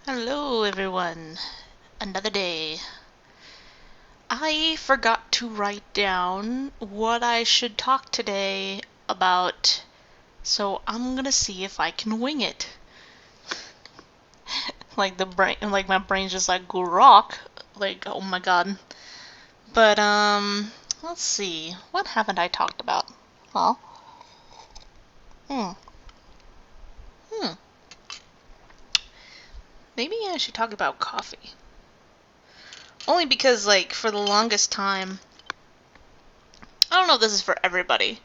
Hello, everyone. Another day. I forgot to write down what I should talk today about, so I'm gonna see if I can wing it. Like my brain's just like grok. Like, oh my god. But let's see. What haven't I talked about? Well, hmm, hmm. Maybe I should talk about coffee. Only because, like, for the longest time, I don't know if this is for everybody.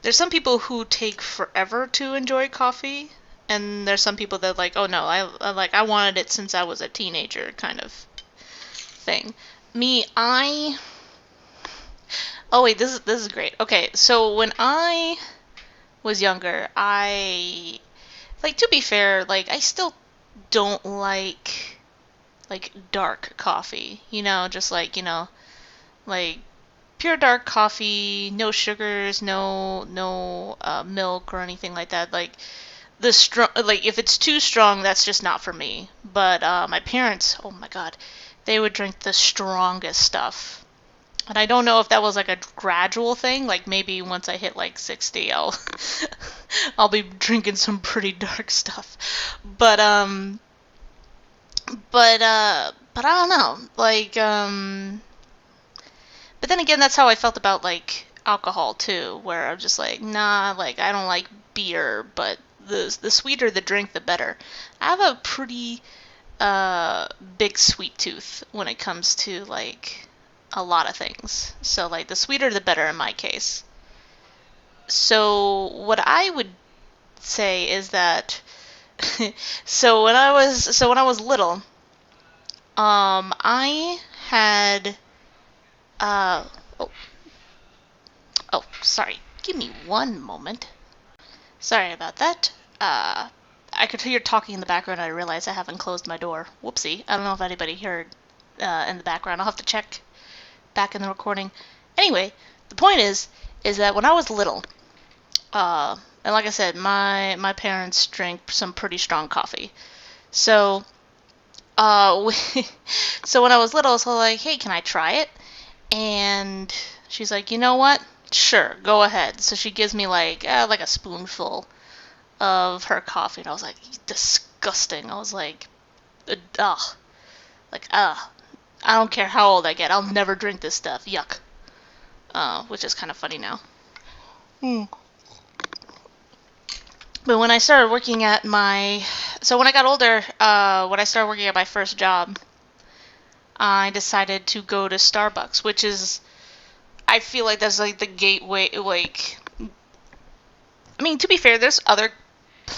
There's some people who take forever to enjoy coffee, and there's some people that like, oh no, I wanted it since I was a teenager kind of thing. Me, I oh wait, this is great. Okay, so when I was younger, I like to be fair, like I still don't like dark coffee. Just like pure dark coffee, no sugars, no milk or anything like that. Like the strong, like if it's too strong, that's just not for me. But my parents, oh my god, they would drink the strongest stuff. And I don't know if that was like a gradual thing. Like maybe once I hit like 60, I'll be drinking some pretty dark stuff. But but I don't know. But then again, that's how I felt about like alcohol too, where I'm just like, nah, like I don't like beer, but the sweeter the drink, the better. I have a pretty big sweet tooth when it comes to like a lot of things. So like the sweeter the better in my case. So what I would say is that so when I was little, I had uh oh, oh, sorry. Give me one moment. Sorry about that. Uh, I could hear talking in the background. I realized I haven't closed my door. Whoopsie. I don't know if anybody heard in the background. I'll have to check back in the recording. Anyway, the point is that when I was little, and like I said, my parents drank some pretty strong coffee. So, so when I was little, so like, hey, can I try it? And she's like, you know what? Sure, go ahead. So she gives me like a spoonful of her coffee, and I was like, disgusting. I was like, ugh, like I don't care how old I get, I'll never drink this stuff. Yuck. Which is kind of funny now. Hmm. But when I started working at so when I got older, when I started working at my first job, I decided to go to Starbucks, which is, I feel like that's like the gateway. Like, I mean, to be fair, there's other,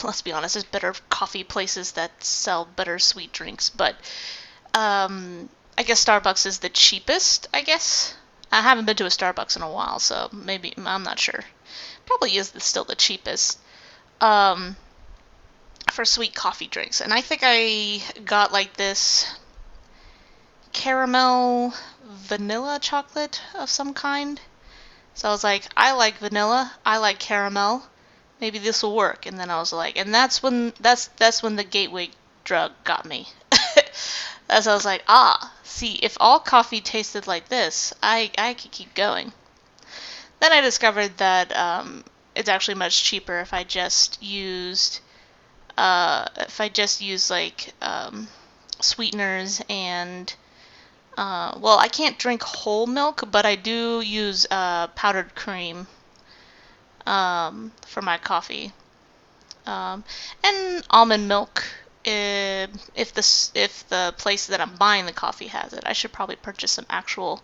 let's be honest, there's better coffee places that sell better sweet drinks, but I guess Starbucks is the cheapest, I guess. I haven't been to a Starbucks in a while, so maybe, I'm not sure. Probably is still the cheapest um, for sweet coffee drinks. And I think I got like this caramel vanilla chocolate of some kind. So I was like, I like vanilla, I like caramel. Maybe this will work. And then I was like, and that's when the gateway drug got me. As I was like, see, if all coffee tasted like this, I could keep going. Then I discovered that it's actually much cheaper if I just use like sweeteners and well, I can't drink whole milk, but I do use powdered cream for my coffee, and almond milk. If the place that I'm buying the coffee has it, I should probably purchase some actual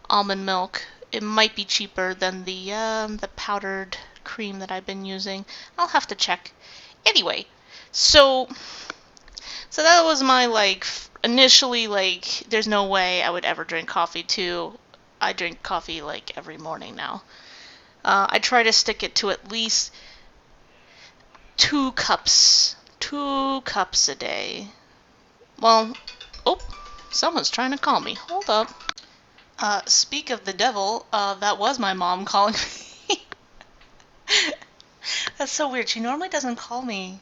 almond milk. It might be cheaper than the powdered cream that I've been using. I'll have to check. Anyway, so so that was my like initially like there's no way I would ever drink coffee too. I drink coffee like every morning now. I try to stick it to at least 2 cups a day. Well, oh, someone's trying to call me. Hold up. Speak of the devil, that was my mom calling me. That's so weird. She normally doesn't call me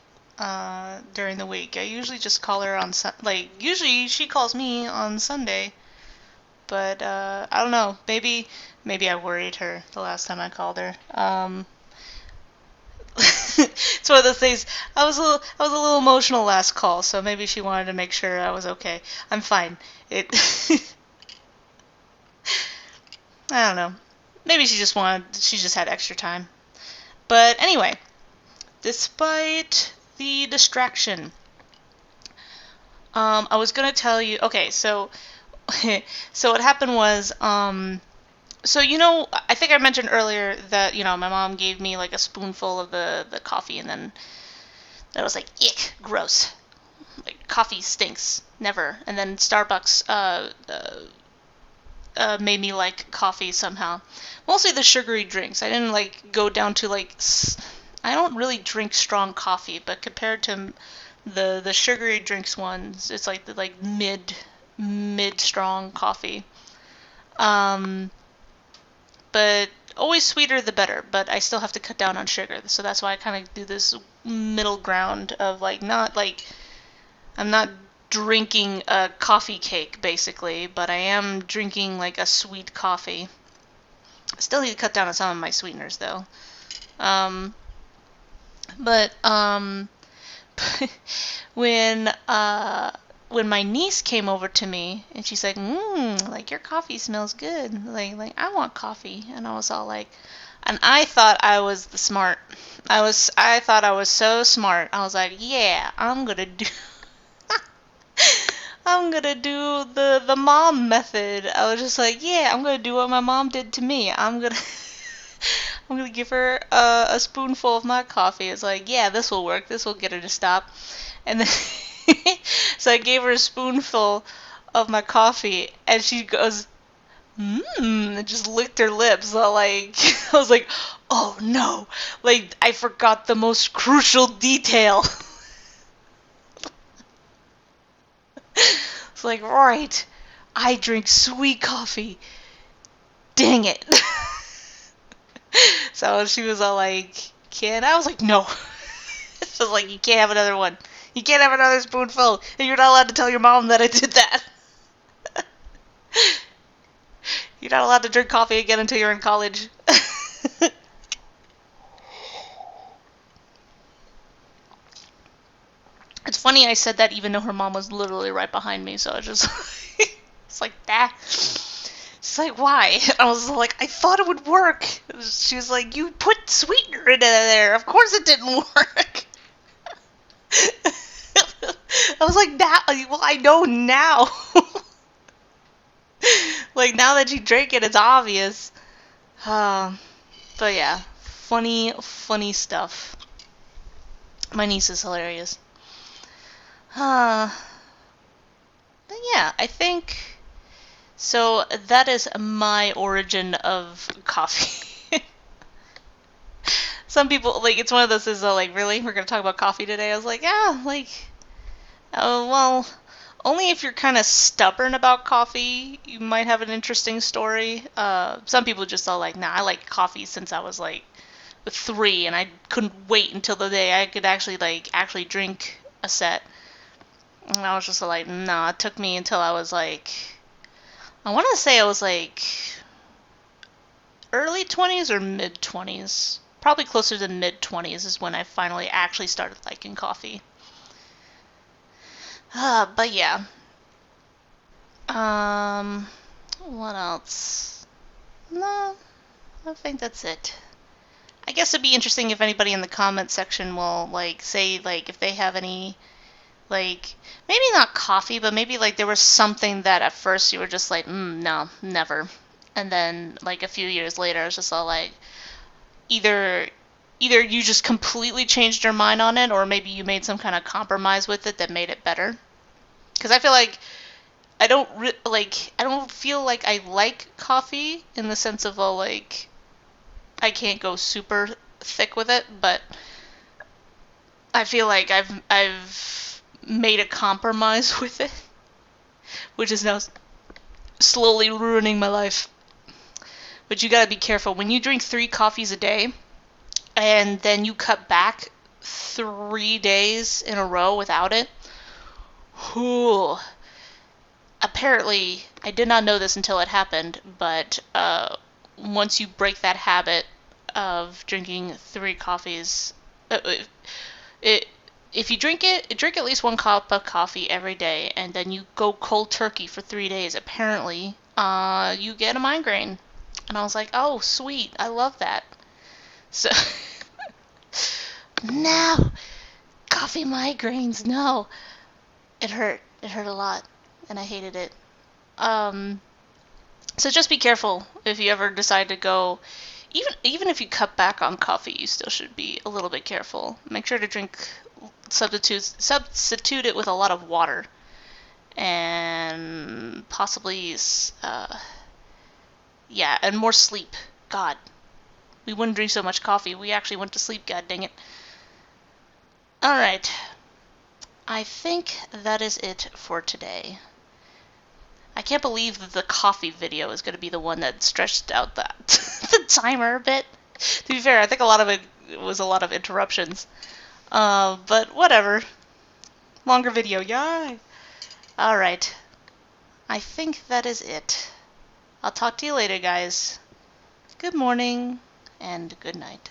during the week. I usually just call her on usually she calls me on Sunday, but I don't know. Maybe I worried her the last time I called her. It's one of those things. I was a little emotional last call, so maybe she wanted to make sure I was okay. I'm fine. It. I don't know. Maybe she just had extra time. But anyway, despite the distraction, I was gonna tell you. Okay, so so what happened was, so I think I mentioned earlier that my mom gave me like a spoonful of the coffee, and then that was like, ick, gross, like coffee stinks, never. And then Starbucks made me like coffee somehow. Mostly the sugary drinks. I didn't like go down to like. I don't really drink strong coffee, but compared to the sugary drinks ones, it's like the mid strong coffee. Um, but always sweeter the better. But I still have to cut down on sugar, so that's why I kind of do this middle ground of like not like I'm not drinking a coffee cake basically, but I am drinking like a sweet coffee. I still need to cut down on some of my sweeteners though. Um, but when my niece came over to me and she's like, like your coffee smells good. Like I want coffee. And I was all like, and I thought I was the smart. I thought I was so smart. I was like, yeah, I'm gonna do the mom method. I was just like, yeah, I'm gonna do what my mom did to me. I'm gonna give her a spoonful of my coffee. It's like, yeah, this will work. This will get her to stop. And then so I gave her a spoonful of my coffee, and she goes, and just licked her lips. I was like, oh no, like I forgot the most crucial detail. It's like, right, I drink sweet coffee. Dang it. So she was all like, I was like, no. She was like, you can't have another one. You can't have another spoonful. And you're not allowed to tell your mom that I did that. You're not allowed to drink coffee again until you're in college. It's funny I said that even though her mom was literally right behind me, so I just it's like that. She's like, why? I was like, I thought it would work. She was like, you put sweetener in there. Of course it didn't work. I was like, well, I know now. Like, now that you drink it, it's obvious. But yeah, funny stuff. My niece is hilarious. But yeah, I think so. That is my origin of coffee. Some people like it's one of those is like, really, we're gonna talk about coffee today. I was like, yeah, like, oh well, only if you're kind of stubborn about coffee, you might have an interesting story. Some people just all like, nah, I like coffee since I was like 3, and I couldn't wait until the day I could actually drink a set. And I was just like, nah, it took me until I was like, I want to say I was like early 20s or mid 20s. Probably closer to mid 20s is when I finally actually started liking coffee. But yeah. What else? No, I think that's it. I guess it'd be interesting if anybody in the comment section will like say like if they have any like maybe not coffee, but maybe like there was something that at first you were just like, no, never. And then like a few years later, it's just all like either you just completely changed your mind on it, or maybe you made some kind of compromise with it that made it better. Because I feel like I don't feel like I like coffee in the sense of like I can't go super thick with it, but I feel like I've made a compromise with it, which is now slowly ruining my life. But you gotta be careful when you drink 3 coffees a day, and then you cut back 3 days in a row without it. Whew. Apparently, I did not know this until it happened, but once you break that habit of drinking 3 coffees, it if you drink at least 1 cup of coffee every day, and then you go cold turkey for 3 days. Apparently, you get a migraine, and I was like, oh sweet, I love that. So no, coffee migraines, no. It hurt a lot, and I hated it. Um, so just be careful if you ever decide to go. Even if you cut back on coffee, you still should be a little bit careful. Make sure to substitute it with a lot of water, and possibly yeah, and more sleep. God, we wouldn't drink so much coffee. We actually went to sleep. God dang it. All right, I think that is it for today. I can't believe that the coffee video is going to be the one that stretched out the timer a bit. To be fair, I think a lot of it was a lot of interruptions. But whatever. Longer video, yay! Alright. I think that is it. I'll talk to you later, guys. Good morning, and good night.